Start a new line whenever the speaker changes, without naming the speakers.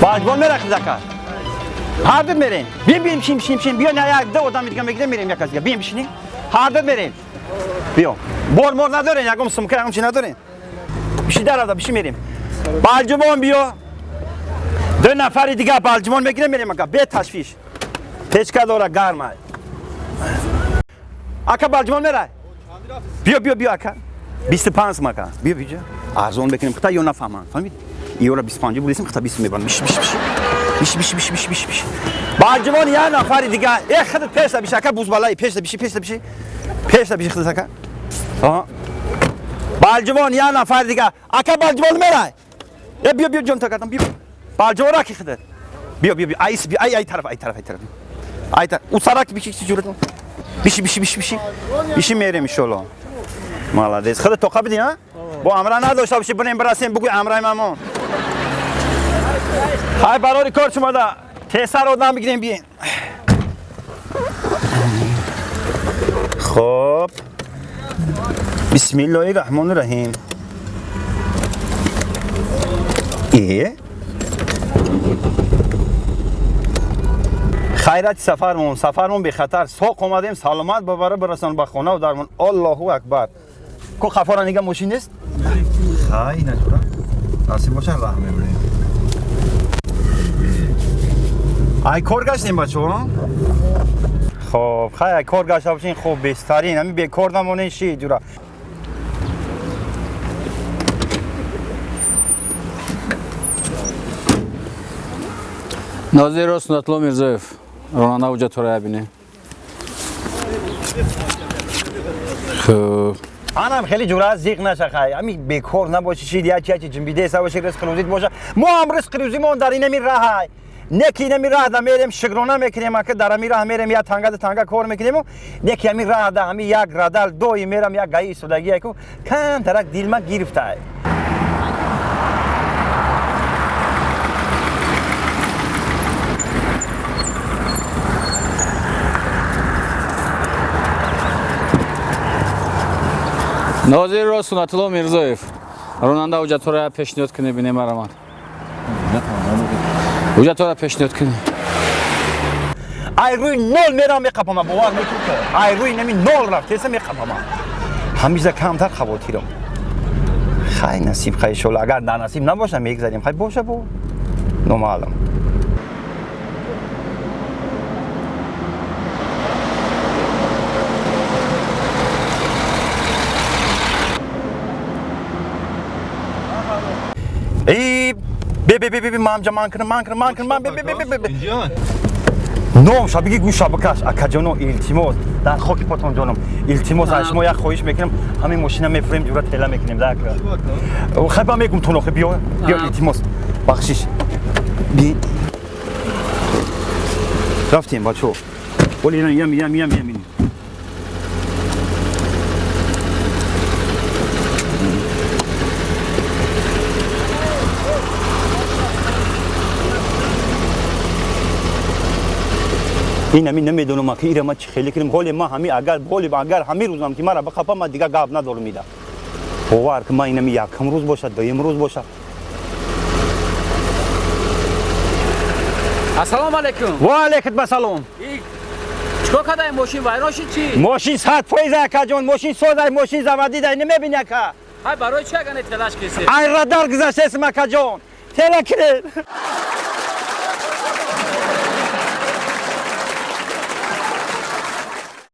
باجبان میره زکات هر دو میرین بیم شیم بیا نه یک دو آدم دیگه میگیریم میریم یک از دیگه بیم بشینین هر دو میرین بیا مور ندارین یکم سمکه یکم چی ندارین بشی در آدا بشی میریم باجبان بیا دو نفر دیگه باجبان میگیریم میریم اگه به تشویش پیچکا داره گرمه اکا باجبان میره بیا اکا 25 مکا بیا ارزون بکنیم خطا یا نفهمن فهمید ایورا 25 بودیم خطا 20 میبرم میش باجبان یا نفر دیگه یک خط پیش بشه اکا بوز بالای پیش بشه خطا اکا باجبان یا نفر دیگه اکا باجبان میره بیا جون تا کردم بیا باجبان را کی خدت بیا ایس بیا ای طرف او سراک بشی چی جورت بشی میریم ان شاء الله مالادیس خودت تو قبدی ها با امر نداشته باشی بریم برسیم بگو امرای مامون های برای کار شما دا تسر رو نام بگیریم بیاین خب بسم الله الرحمن الرحیم خیرات سفرمون به خطر سوق اومدیم سلامت ببره برسون به خونه و درمون الله اکبر کو خفارا نگه ماشین نیست خای نجورا نصیب باشه راه میبریم ای کار گشتیم بچه‌ها خب خای کار گشته باشین خوب بهترین همین بیکار نمونه شی جورا
ناظر سنت‌الله میرزایف راننده حجت را ببینه خب
آنم خیلی جورا زیق نشه خای همین بیکار نباشی چی دیگه چی جنبیده سوا شکر رزق روزیت باشه ما هم رزق روزیمون در این راه های نکی نمی راه دا میریم شگرونه میکنیم که در می راه میریم یا تنگا کار میکنیم نکی همین راه دا همین یک رادل دوی میرم یک گایی سودگی کو کم ترک دیل ما گرفته
ناظر سنت‌الله میرزایف راننده حجت را پیشنهاد کنه بینیم مرمان حجت را پیشنهاد کنه
ای روی نول میرم میقپم باور میکنه ای روی نمی نول رفت تیسه میقپم همیشه کمتر خواتیرم خیلی نصیب خیلی شول اگر در نصیب نباشه میگذاریم خیلی باشه بو نمالم ای بی مام مان کنم نو شبیه گوش شبکش اکجانو التیموس در خاک پاتون جانم التیموس از شما یک خواهش میکنم همین ماشینا میفریم جورا تلا میکنیم ذکر خیلی با میگم تو نخ بیا التیموس بخشش بی رفتیم بچو ولی یم این همین نمیدونم که ایرما چه خیلی کنیم حال ما همین اگر همین روزم که مرا بخپم ما دیگه گاب ندارم میده باور که ما این همین یکم روز باشه دویم روز باشه
السلام علیکم
و علیکم السلام
چیکار کردی ماشین ویران شد چی
ماشین صد فایز که جان ماشین سوزای ماشین زوادی دای نمیبینی که
های برای چی اگه تلاش کسی
ای رادار گذاشته اسم که جان تلا کرد